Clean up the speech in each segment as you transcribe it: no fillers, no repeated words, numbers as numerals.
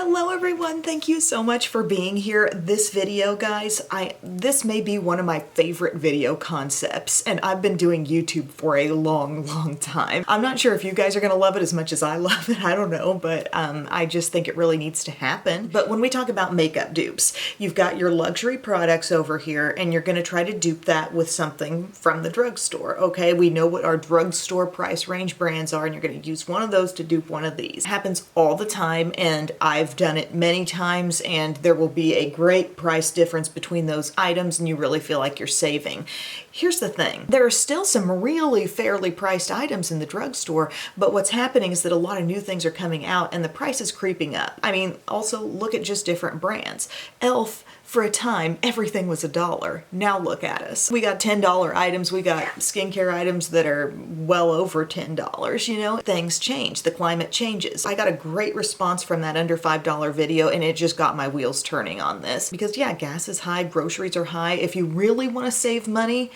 Hello everyone, thank you so much for being here. This video, guys, this may be one of my favorite video concepts, and I've been doing YouTube for a long time. I'm not sure if you guys are gonna love it as much as I love it, I don't know, but I just think it really needs to happen. But when we talk about makeup dupes, you've got your luxury products over here, and you're gonna try to dupe that with something from the drugstore, okay? We know what our drugstore price range brands are, and you're gonna use one of those to dupe one of these. It happens all the time, and I've done it many times, and there will be a great price difference between those items, and you really feel like you're saving. Here's the thing. There are still some really fairly priced items in the drugstore, but what's happening is that a lot of new things are coming out and the price is creeping up. I mean, also look at just different brands. e.l.f., for a time, everything was $1. Now look at us. We got $10 items, we got skincare items that are well over $10, you know? Things change, the climate changes. I got a great response from that under $5 video, and it just got my wheels turning on this. Because yeah, gas is high, groceries are high. If you really want to save money,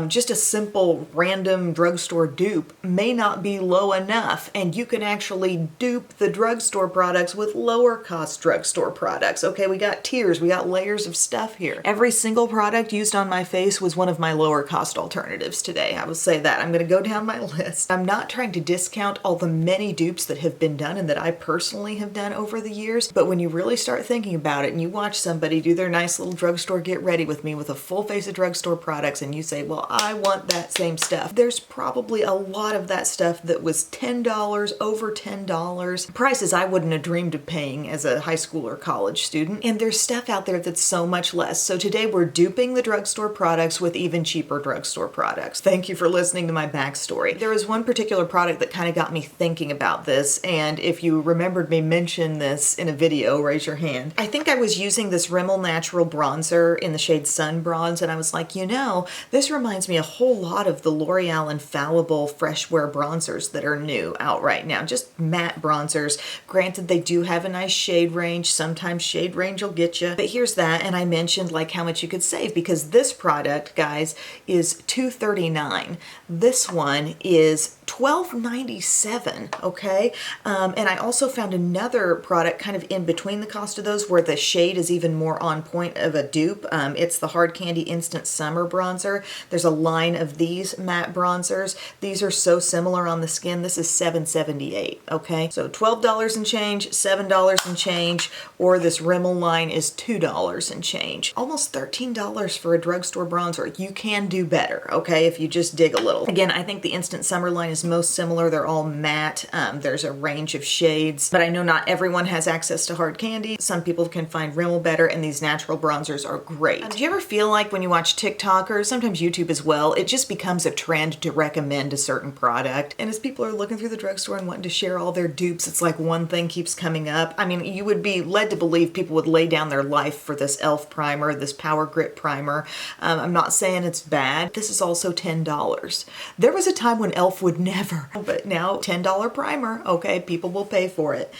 just a simple random drugstore dupe may not be low enough, and you can actually dupe the drugstore products with lower cost drugstore products. Okay, we got tiers, we got layers of stuff here. Every single product used on my face was one of my lower cost alternatives today. I will say that. I'm gonna go down my list. I'm not trying to discount all the many dupes that have been done and that I personally have done over the years, but when you really start thinking about it and you watch somebody do their nice little drugstore get ready with me with a full face of drugstore products, and you say, well, I want that same stuff. There's probably a lot of that stuff that was $10, over $10. Prices I wouldn't have dreamed of paying as a high school or college student. And there's stuff out there that's so much less. So today we're duping the drugstore products with even cheaper drugstore products. Thank you for listening to my backstory. There was one particular product that kind of got me thinking about this, and if you remembered me mention this in a video, raise your hand. I think I was using this Rimmel Natural bronzer in the shade Sun Bronze, and I was like, you know, this reminds me a whole lot of the L'Oreal Infallible Fresh Wear bronzers that are new out right now. Just matte bronzers. Granted, they do have a nice shade range. Sometimes shade range will get you. But here's that, and I mentioned like how much you could save, because this product, guys, is $239. This one is $12.97, okay? And I also found another product kind of in between the cost of those where the shade is even more on point of a dupe. It's the Hard Candy Instant Summer Bronzer. There's a line of these matte bronzers. These are so similar on the skin. This is $7.78, okay? So $12 and change, $7 and change, or this Rimmel line is $2 and change. Almost $13 for a drugstore bronzer. You can do better, okay, if you just dig a little. Again, I think the Instant Summer line is most similar. They're all matte. There's a range of shades, but I know not everyone has access to Hard Candy. Some people can find Rimmel better, and these natural bronzers are great. Do you ever feel like when you watch TikTok or sometimes YouTube as well, it just becomes a trend to recommend a certain product? And as people are looking through the drugstore and wanting to share all their dupes, it's like one thing keeps coming up. I mean, you would be led to believe people would lay down their life for this e.l.f. primer, this Power Grip primer. I'm not saying it's bad. This is also $10. There was a time when e.l.f. would never, but now $10 primer, okay, people will pay for it.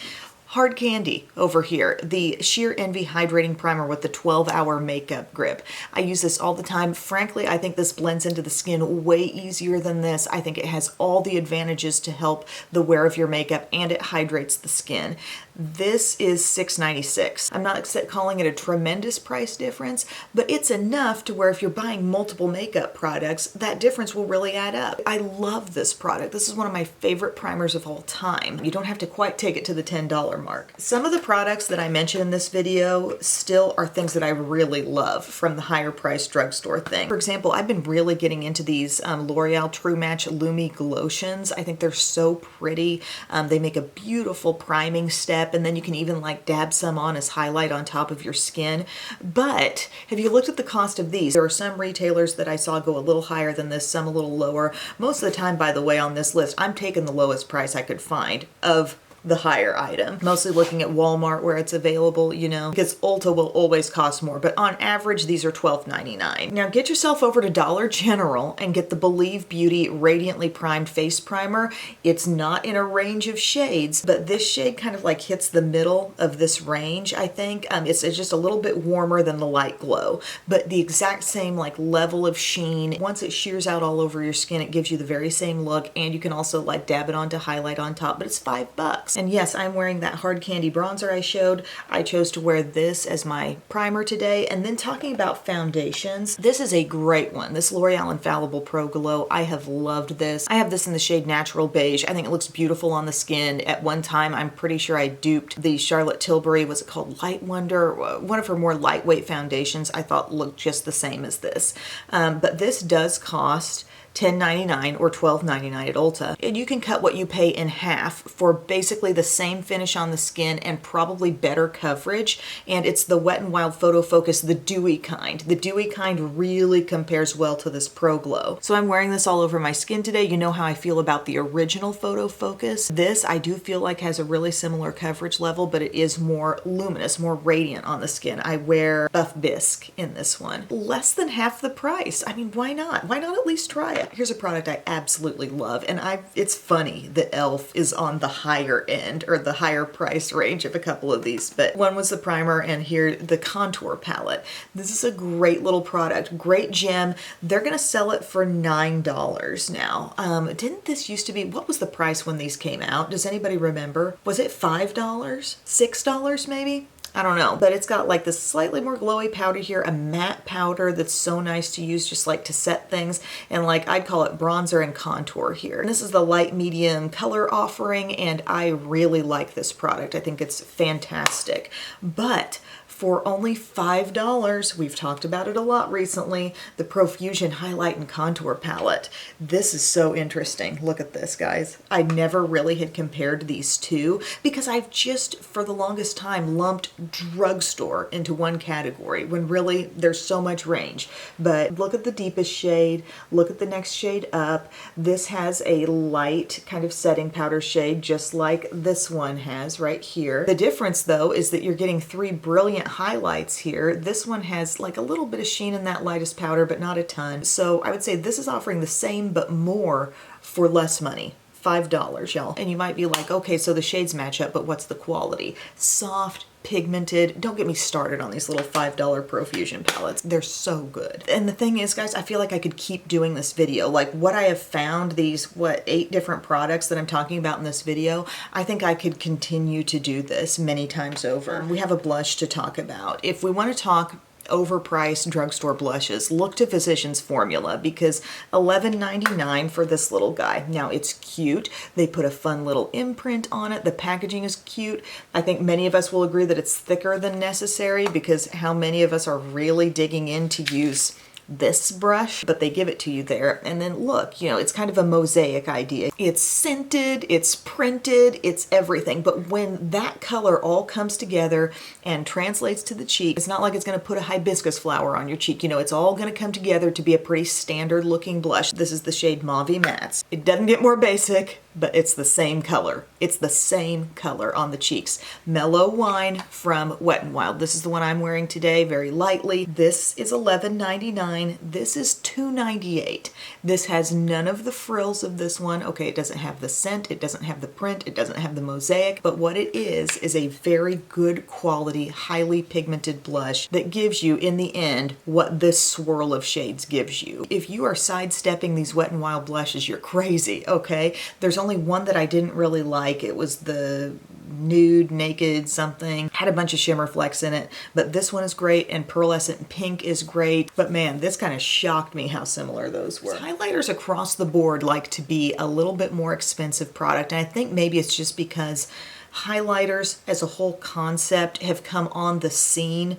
Hard Candy over here, the Sheer Envy Hydrating Primer with the 12-hour makeup grip. I use this all the time. Frankly, I think this blends into the skin way easier than this. I think it has all the advantages to help the wear of your makeup, and it hydrates the skin. This is $6.96. I'm not calling it a tremendous price difference, but it's enough to where if you're buying multiple makeup products, that difference will really add up. I love this product. This is one of my favorite primers of all time. You don't have to quite take it to the $10 mark. Some of the products that I mentioned in this video still are things that I really love from the higher priced drugstore thing. For example, I've been really getting into these L'Oreal True Match Lumi Glotions. I think they're so pretty. They make a beautiful priming step, and then you can even like dab some on as highlight on top of your skin. But have you looked at the cost of these? There are some retailers that I saw go a little higher than this, some a little lower. Most of the time, by the way, on this list, I'm taking the lowest price I could find of the higher item. Mostly looking at Walmart where it's available, you know, because Ulta will always cost more, but on average, these are $12.99. Now get yourself over to Dollar General and get the Believe Beauty Radiantly Primed Face Primer. It's not in a range of shades, but this shade kind of like hits the middle of this range, I think. It's just a little bit warmer than the Light Glow, but the exact same like level of sheen. Once it shears out all over your skin, it gives you the very same look, and you can also like dab it on to highlight on top, but it's $5. box. And yes, I'm wearing that hard candy bronzer I showed. I chose to wear this as my primer today. And then talking about foundations, this is a great one. This L'Oreal Infallible Pro Glow. I have loved this. I have this in the shade Natural Beige. I think it looks beautiful on the skin. At one time, I'm pretty sure I duped the Charlotte Tilbury, was it called Light Wonder? One of her more lightweight foundations I thought looked just the same as this. But this does cost $10.99 or $12.99 at Ulta. And you can cut what you pay in half for basically the same finish on the skin and probably better coverage. And it's the Wet n Wild Photo Focus, the dewy kind. The dewy kind really compares well to this Pro Glow. So I'm wearing this all over my skin today. You know how I feel about the original Photo Focus. This I do feel like has a really similar coverage level, but it is more luminous, more radiant on the skin. I wear Buff Bisque in this one. Less than half the price. I mean, why not? Why not at least try it? Here's a product I absolutely love, and it's funny that e.l.f. is on the higher end or the higher price range of a couple of these, but one was the primer and here the contour palette. This is a great little product, great gem. They're gonna sell it for $9 now. Didn't this used to be, what was the price when these came out? Does anybody remember? Was it $5? $6 maybe? I don't know, but it's got like this slightly more glowy powder here, a matte powder that's so nice to use just like to set things, and like I'd call it bronzer and contour here. And this is the light medium color offering, and I really like this product. I think it's fantastic. But for only $5, we've talked about it a lot recently, the Profusion Highlight and Contour Palette. This is so interesting. Look at this, guys. I never really had compared these two because I've just, for the longest time, lumped drugstore into one category when really there's so much range. But look at the deepest shade, look at the next shade up. This has a light kind of setting powder shade just like this one has right here. The difference though is that you're getting three brilliant highlights here. This one has like a little bit of sheen in that lightest powder, but not a ton. So I would say this is offering the same but more for less money. $5, y'all. And you might be like, okay, so the shades match up, but what's the quality? Soft, pigmented. Don't get me started on these little $5 Profusion palettes. They're so good. And the thing is, guys, I feel like I could keep doing this video. Like what I have found, these, 8 different products that I'm talking about in this video, I think I could continue to do this many times over. We have a blush to talk about. If we want to talk overpriced drugstore blushes, look to Physicians Formula because $11.99 for this little guy. Now it's cute. They put a fun little imprint on it. The packaging is cute. I think many of us will agree that it's thicker than necessary because how many of us are really digging in to use this brush, but they give it to you there. And then look, you know, it's kind of a mosaic idea. It's scented, it's printed, it's everything. But when that color all comes together and translates to the cheek, it's not like it's gonna put a hibiscus flower on your cheek. You know, it's all gonna come together to be a pretty standard looking blush. This is the shade Mauve Mattes. It doesn't get more basic, but it's the same color. It's the same color on the cheeks. Mellow Wine from Wet n Wild. This is the one I'm wearing today, very lightly. This is $11.99. This is $2.98. This has none of the frills of this one. Okay, it doesn't have the scent, it doesn't have the print, it doesn't have the mosaic, but what it is a very good quality, highly pigmented blush that gives you, in the end, what this swirl of shades gives you. If you are sidestepping these Wet n Wild blushes, you're crazy, okay? There's only one that I didn't really like. It was the nude, naked something. Had a bunch of shimmer flecks in it, but this one is great and pearlescent pink is great. But man, this kind of shocked me how similar those were. Highlighters across the board like to be a little bit more expensive product, and I think maybe it's just because highlighters as a whole concept have come on the scene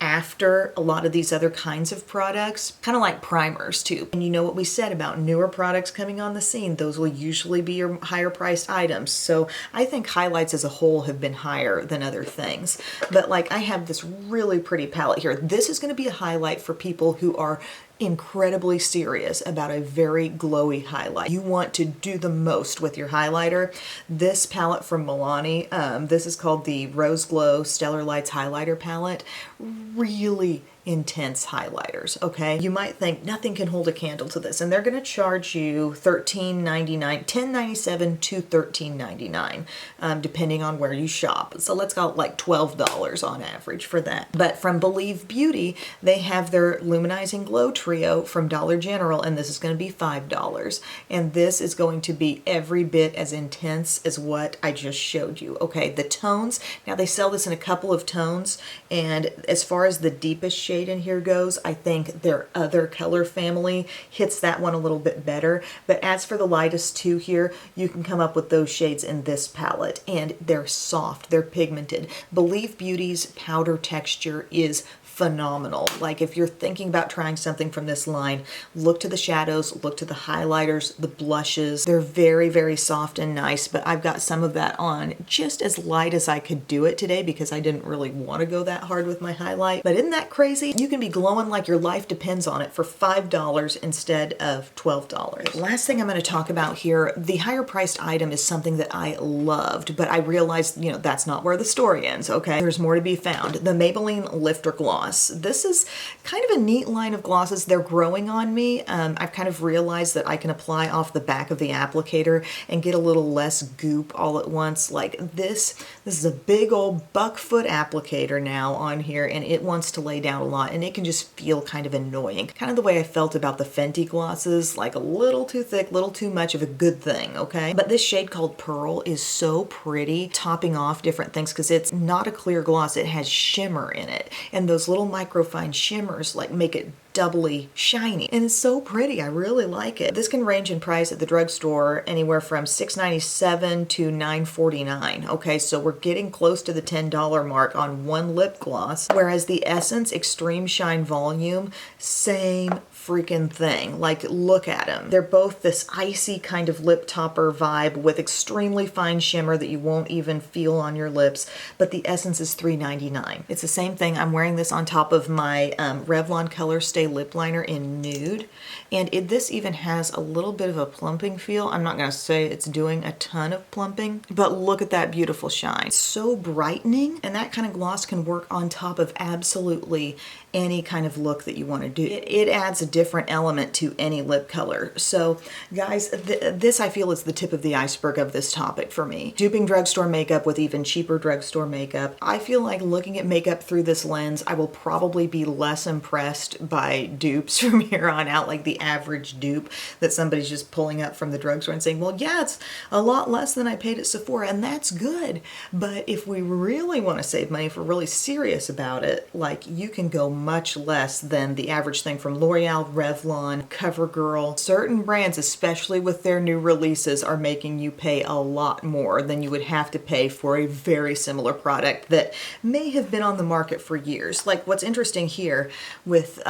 after a lot of these other kinds of products, kind of like primers too. And you know what we said about newer products coming on the scene, those will usually be your higher priced items. So I think highlights as a whole have been higher than other things. But like I have this really pretty palette here. This is going to be a highlight for people who are incredibly serious about a very glowy highlight. You want to do the most with your highlighter. This palette from Milani, this is called the Rose Glow Stellar Lights Highlighter Palette, really intense highlighters, okay? You might think nothing can hold a candle to this, and they're gonna charge you $13.99, $10.97 to $13.99, depending on where you shop. So let's go like $12 on average for that. But from Believe Beauty, they have their Luminizing Glow Trio from Dollar General, and this is gonna be $5. And this is going to be every bit as intense as what I just showed you, okay? The tones, now they sell this in a couple of tones, and as far as the deepest shade in here goes, I think their other color family hits that one a little bit better. But as for the lightest two here, you can come up with those shades in this palette, and they're soft, they're pigmented. Believe Beauty's powder texture is phenomenal. Like if you're thinking about trying something from this line, look to the shadows, look to the highlighters, the blushes. They're very, very soft and nice, but I've got some of that on just as light as I could do it today because I didn't really want to go that hard with my highlight. But isn't that crazy? You can be glowing like your life depends on it for $5 instead of $12. Last thing I'm going to talk about here, the higher priced item is something that I loved, but I realized, you know, that's not where the story ends, okay? There's more to be found. The Maybelline Lifter Gloss. This is kind of a neat line of glosses. They're growing on me. I've kind of realized that I can apply off the back of the applicator and get a little less goop all at once. Like this is a big old buckfoot applicator now on here, and it wants to lay down a lot, and it can just feel kind of annoying. Kind of the way I felt about the Fenty glosses, like a little too thick, little too much of a good thing, okay? But this shade called Pearl is so pretty, topping off different things because it's not a clear gloss. It has shimmer in it, and those little microfine shimmers like make it doubly shiny, and it's so pretty. I really like it. This can range in price at the drugstore anywhere from $6.97 to $9.49. Okay, so we're getting close to the $10 mark on one lip gloss, whereas the Essence Extreme Shine Volume, same freaking thing. Like, look at them. They're both this icy kind of lip topper vibe with extremely fine shimmer that you won't even feel on your lips, but the Essence is $3.99. It's the same thing. I'm wearing this on top of my Revlon Color Stay lip liner in Nude, and this even has a little bit of a plumping feel. I'm not going to say it's doing a ton of plumping, but look at that beautiful shine. It's so brightening, and that kind of gloss can work on top of absolutely any kind of look that you want to do. It adds a different element to any lip color. So guys, this I feel is the tip of the iceberg of this topic for me. Duping drugstore makeup with even cheaper drugstore makeup. I feel like looking at makeup through this lens, I will probably be less impressed by dupes from here on out, like the average dupe that somebody's just pulling up from the drugstore and saying, well, yeah, it's a lot less than I paid at Sephora, and that's good. But if we really want to save money, if we're really serious about it, like you can go much less than the average thing from L'Oreal, Revlon, CoverGirl. Certain brands, especially with their new releases, are making you pay a lot more than you would have to pay for a very similar product that may have been on the market for years. Like what's interesting here with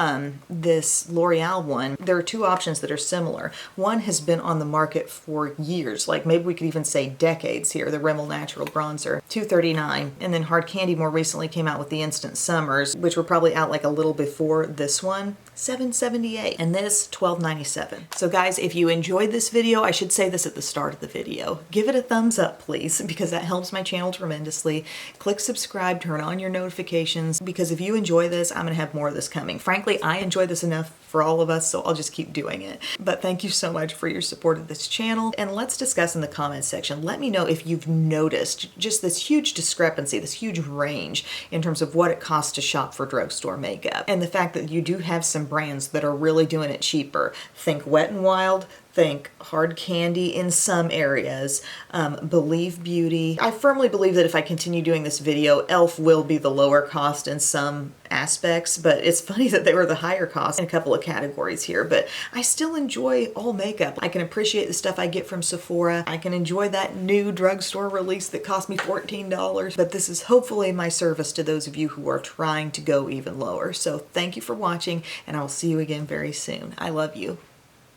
this L'Oreal one, there are two options that are similar. One has been on the market for years, like maybe we could even say decades here, the Rimmel Natural Bronzer, $2.39. And then Hard Candy more recently came out with the Instant Summers, which were probably out like a little before this one, $7.78, and this $12.97. So guys, if you enjoyed this video, I should say this at the start of the video, give it a thumbs up please, because that helps my channel tremendously. Click subscribe, turn on your notifications, because if you enjoy this, I'm gonna have more of this coming. Frankly, I enjoy this enough for all of us, so I'll just keep doing it. But thank you so much for your support of this channel, and let's discuss in the comments section. Let me know if you've noticed just this huge discrepancy, this huge range in terms of what it costs to shop for drugstore makeup, and the fact that you do have some brands that are really doing it cheaper. Think Wet n Wild, think Hard Candy in some areas, Believe Beauty. I firmly believe that if I continue doing this video, e.l.f. will be the lower cost in some aspects, but it's funny that they were the higher cost in a couple of categories here, but I still enjoy all makeup. I can appreciate the stuff I get from Sephora. I can enjoy that new drugstore release that cost me $14, but this is hopefully my service to those of you who are trying to go even lower. So thank you for watching, and I'll see you again very soon. I love you.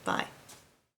Bye.